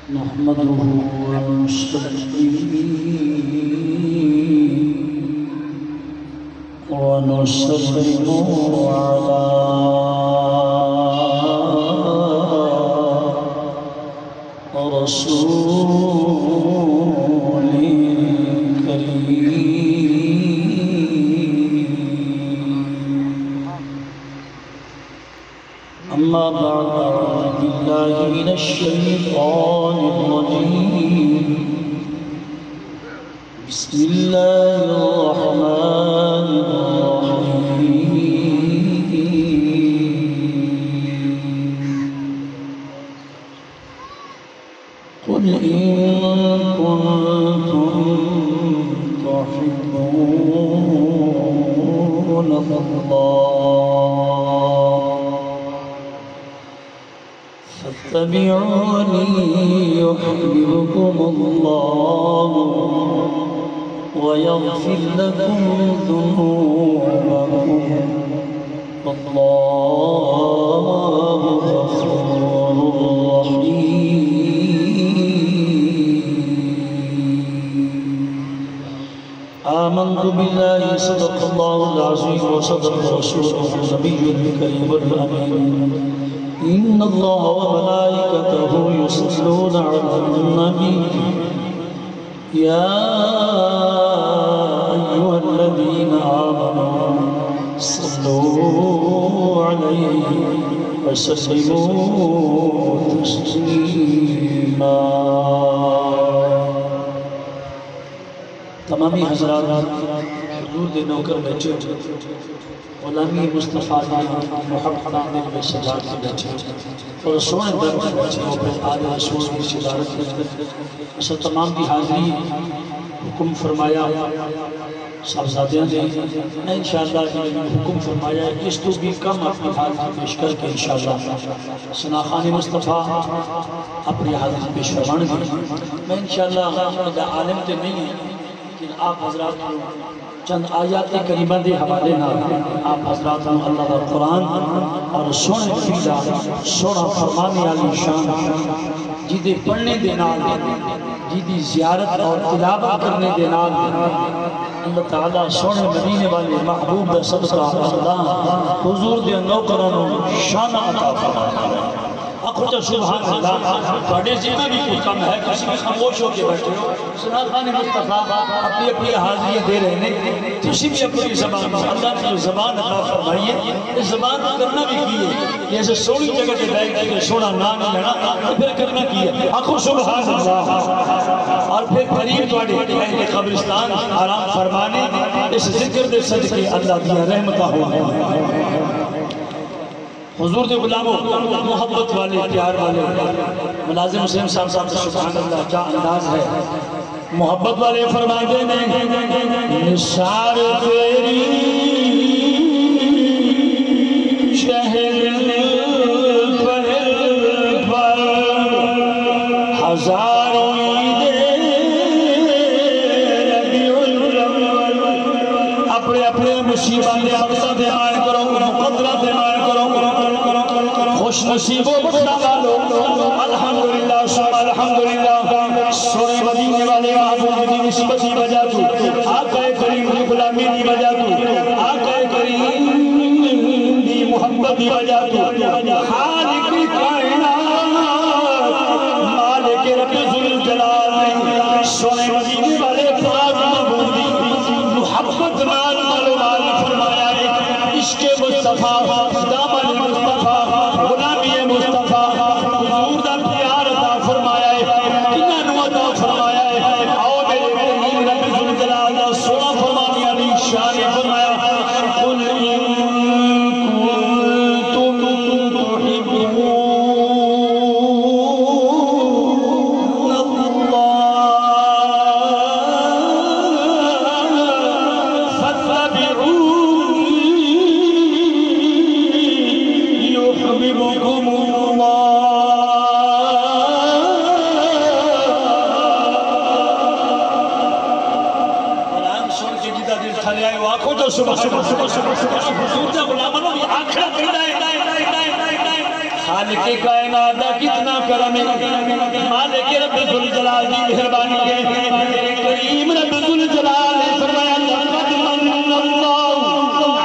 نحمده ونستعينه ونسلم على رسول كريم. أما بعد، أعوذ بالله من الشيطان الرجيم. بسم الله الرحمن الرحيم. قل إن كنتم تحبون الله فاتبعوني يحببكم الله ويغفر لكم ذنوبكم والله غفور رحيم. آمنت بالله صدق الله العظيم وصدق رسوله النبي الكريم الأمين. إن الله وملائكته يصلون على النبي يا أيها الذين آمنوا صلوا عليه وسلموا تسليما. تمامی حضرات حضور دے نوکر بیٹھے غلامی مصطفیٰ محبت دل میں سجا کے بیٹھے اور سونے در میں بیٹھے اور آل رسول کی صدارت میں اسے تمام کی حاضری حکم فرمایا صاحبزادیاں دے میں انشاءاللہ حکم فرمایا اس تو بھی کم اپنی حاضری پیش کر کے انشاءاللہ سناخان مصطفیٰ اپنی حاضری پیش فرمان دی. میں انشاءاللہ عالم تے نہیں ہے لیکن آپ حضرات چند آیات کریمہ دے حوالے نہ آپ حضرات اللہ کا قرآن اور سونے فیدہ سونا فرمانے علی شان جیدے پڑھنے دے نال جیدی زیارت اور تلاوت کرنے دے نال اللہ تعالیٰ سونے مدینے والے محبوب صدقہ اللہ حضور دے نوکروں شان عطا فرمائے. اخوتا سبحان اللہ بڑے زینا بھی کوئی کم ہے کسی بھی خاموش ہو کے بیٹھے ہو سناخان مصطفیٰ اپنی اپنی حاضریاں دے رہے ہیں تسی بھی اپنی زبان اللہ کی زبان عطا فرمائیے. اس زبان کو کرنا بھی کیے جیسے سونی جگہ کے بیٹھ کے سونا نام لینا تو پھر کرنا کیے اخو سبحان اللہ اور پھر قریب توڑے اہل قبرستان آرام فرمانے اس ذکر دے صدقے اللہ کی رحمتہ ہوا. حضور دے غلاموں محبت والے پیار والے ملازم حسین صاحب سبحان اللہ کیا انداز ہے محبت والے فرماتے ہیں نثار تیری شہر پر ہزاروں اپنے اپنے مصیبہ دے مقصد دے مان کرو مقدرہ دے مان کرو خوش نصیب و بخشا والو الحمدللہ سب الحمدللہ سونے مدینے والے محبوب دی نسبتی بجا تو آقا کریم دی غلامی دی بجا تو آقا کریم دی محبت دی بجا تو خالق کائنات مالک رب ذوالجلال سونے مدینے والے پاک محبوب دی محبت نال مال فرمایا ہے عشق مصطفیٰ دامن مصطفیٰ غلامی مصطفیٰ حضور دا پیار عطا فرمایا ہے انہوں عطا فرمایا ہے آؤ میرے کریم رب ذوالجلال سونا فرمانی علی شان فرمایا قل ان کنتم تحبون اللہ فاتبعوني يحببكم الله. قرآن سن کے جدہ دل تھلے آئے واقعو تو صبح حضور دے غلامانوں بھی آنکھیں کھڑا ہے خالق کائنات کتنا کرم ہے مالک رب ذوالجلال کی مہربانی ہے میرے کریم رب ذوالجلال نے فرمایا لقد من اللہ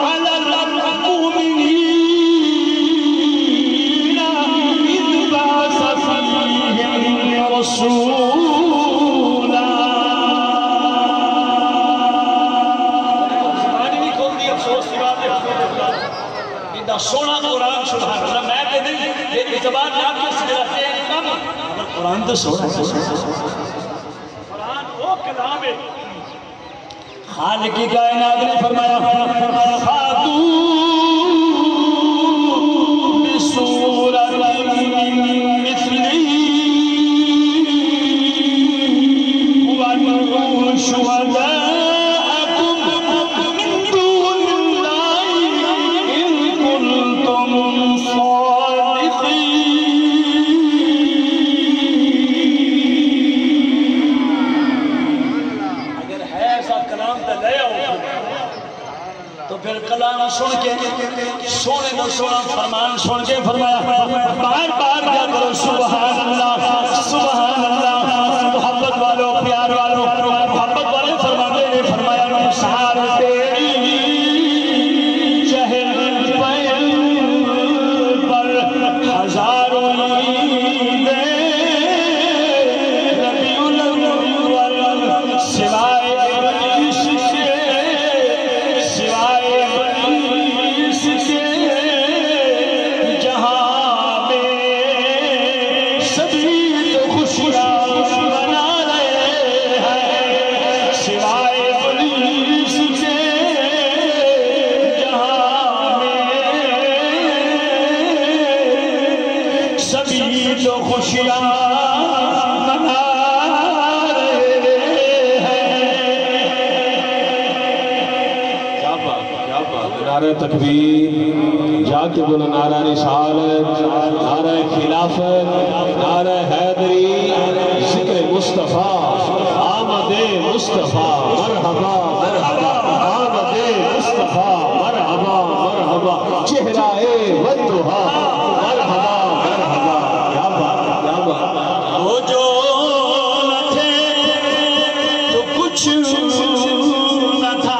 علی المؤمنین اذ بعث فیہم رسولا زبانی نہیں کھول دی افسوس کی بات ہے سونا قرآن سبحان اللہ میں کہتے ہیں میری زبان آپ کے سکراتے ہیں کم قرآن تو سونا قرآن وہ کلام ہے خالق کی کائنات نے فرمایا فاتو بسورت مثلی وَنُرُوا شُهَدَاءَكُمْ مِن دُونِ اللَّهِ إِن كُنتُمْ صادقين اگر ہے ایسا کلام تو لے آؤ تو پھر کلام سن کے سونے کو سونا فرمان سن کے فرمایا بار بار کیا کرو سبحان اللہ محبت والوں پیار والوں محبت والے فرمانے نے فرمایا نثار تیری چہل پہل پر ہزاروں عیدیں ربیع الاول سوائے ابلیس کے جہاں میں سبھی تو خوشیاں منا رہے ہیں سوائے ابلیس کے جہاں میں سبھی تو خوشیاں منا نعرہ تکبیر جا کے بولو نعرہ رسالت نعرہ خلافت نعرہ حیدری ذکر مصطفیٰ آمد مصطفیٰ مرحبا مرحبا آمد مصطفیٰ مرحبا مرحبا چہرہ والدہا مرحبا مرحبا کیا بات کیا بات وہ جو نہ تھے تو کچھ نہ تھا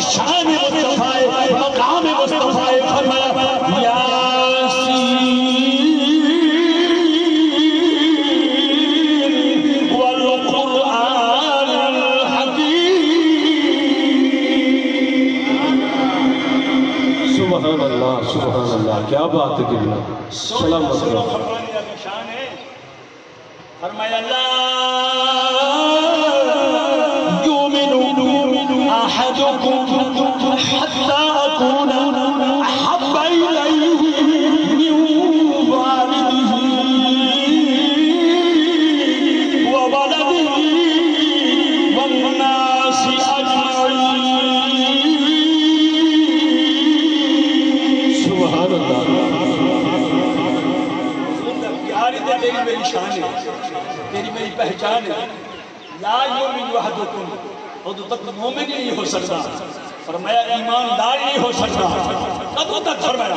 شان مصطفیٰ مقام مصطفیٰ فرمایا یاسین والقرآن الحکیم سبحان اللہ کیا بات ہے قبلہ سلام علیکم فرمایا لا یؤمن احدکم حتى أكون أحب إليه من والده وولده والناس أجمعين سبحان الله پیاری تیری میری شان ہے تیری میری پہچان ہے لا یؤمن احدکم اور تو تک مومن نہیں ہو سکتا فرمایا ایماندار نہیں ہو سکتا. کب تک فرمایا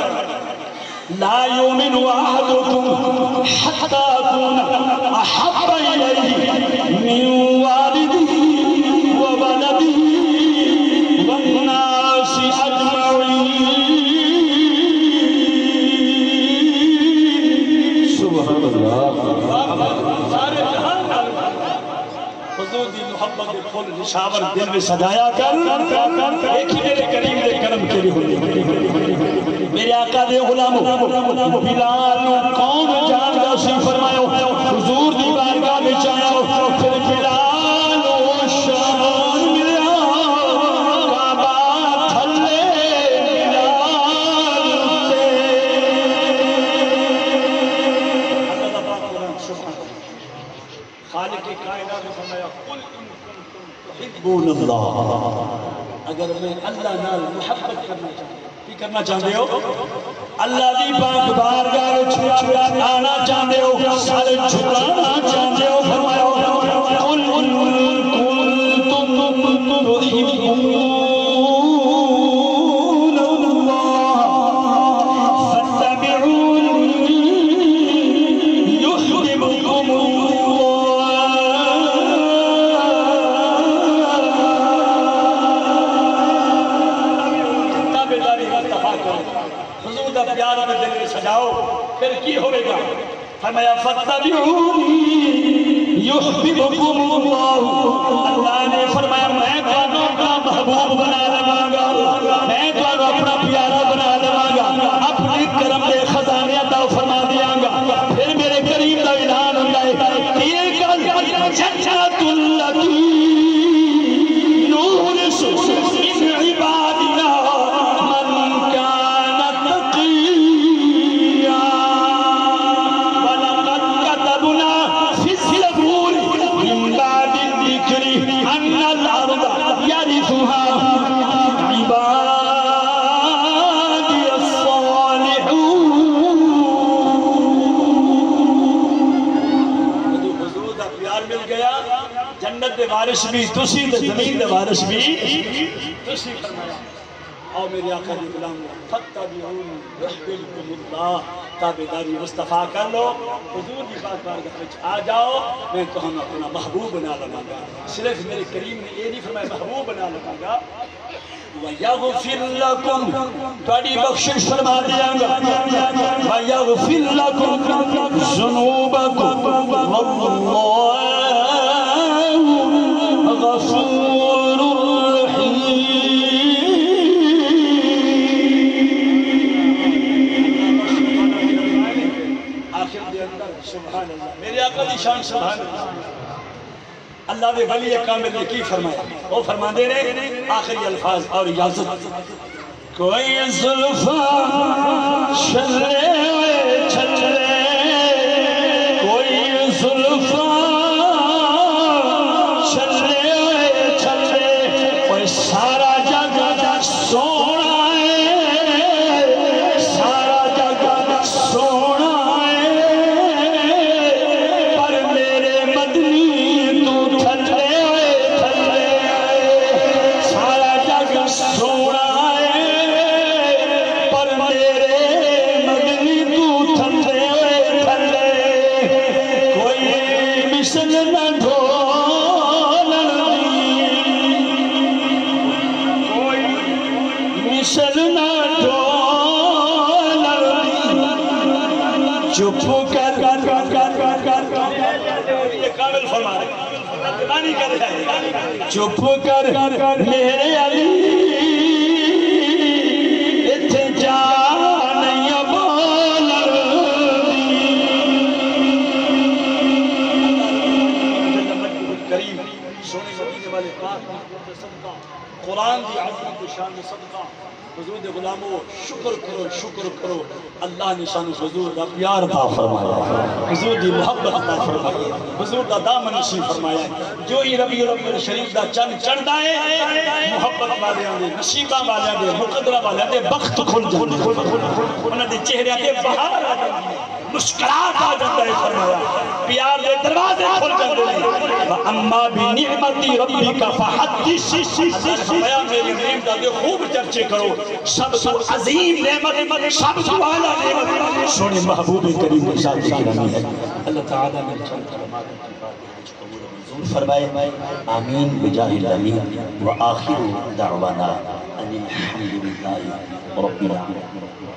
لا یؤمن احدکم حتی اکون احب الیہ من والدہ وولدہ والناس اجمعین. سبحان اللہ. حضور دی محبت کے پھول نشاور دل میں سجایا کر. ایک ہی میرے کریم دے کرم کے لیے ہوئی میرے آقا دے غلاموں بلال کون جاندا سی فرمایا حضور دی بارگاہ وچ آیا پھر بلال او شان ملیا کعبہ تھلے بلال تے. اللہ پاک قرآن سبحان خالق کائنات نے فرمایا قل ان کنتم تحبون اللہ. اگر میں اللہ نال محبت کرنا چاہتا کرنا چاہتے ہو اللہ دی پاک بارگاہ وچ آنا چاہتے ہو سر جھکانا چاہتے ہو فرمایا قل کنتم تحبون اللہ فاتبعونی یحببکم پیارا میں دل میں سجاؤ پھر کی ہوئے گا. فرمایا فاتبعونی یحببکم اللہ. اللہ نے فرمایا میں تمہیں اپنا محبوب بنا لواں گا, میں تمہیں اپنا پیارا بنا لواں گا, اپنے کرم دے خزانے عطا فرما دیاں گا. پھر میرے کریم دا اعلان ہوتا ہے تلک الجنۃ التی نورث من عبادنا وارث بھی تسی تے زمین دے وارث بھی تسی. فرمایا آؤ میرے آقا دی غلام فاتبعونی یحببکم اللہ. تابعداری مصطفیٰ کر لو حضور دی پاک بارگاہ وچ آ جاؤ میں تمہیں اپنا محبوب بنا لواں گا. صرف میرے کریم نے یہ نہیں فرمایا محبوب بنا لواں گا وَيَغْفِرْ لَكُمْ تُوڑی بخشش فرما دیاں گا وَيَغْفِرْ لَكُمْ ذُنُوبَكُمْ وَاللَّهُ غفور رحیم. آخر دے اندر سبحان اللہ میرے آقا دی شان سبحان اللہ. اللہ دے ولی کامل نے کی فرمایا وہ فرما دے رہے آخری الفاظ اور اجازت کوئی زلفاں چلے چلے کوئی زلفاں سارا جگ سونا ہے سارا جگ سونا ہے پر میرے مدنی تو تھلے تھلے. سارا جگ سونا ہے پر میرے مدنی تو تھلے تھلے. کوئی مثل نہ ڈھو چپ کر چپ کر میرے علی اتھے جا نہیں بول کریم سونے مدینے والے پاک قرآن دی عظمت و شان صدقہ حضور دے غلاموں شکر کرو اللہ نے شان حضور دا پیار عطا فرمایا حضور دی محبت عطا فرمائی حضور دا دامن نشین فرمایا جو ہی ربیع الاول شریف دا چند چڑھدا ہے محبت والیاں دے نصیباں والیاں دے مقدرہ والیاں دے بخت کھل جاندے انہاں دے چہرے تے بہار آ جاندی مسکراہٹ آ جاتا ہے فرمایا پیار دے دروازے کھل جاندے ہیں اما بنعمتی ربک فحدث فرمایا میری نعمت دے خوب چرچے کرو سب سے عظیم نعمت سب سے اعلیٰ نعمت سونے محبوب کریم کے ساتھ گرامی ہے اللہ تعالیٰ میں چند کلمات کی بات قبول منظور فرمائے آمین بجاہ الامین وآخر دعوانا ان الحمدللہ رب العالمین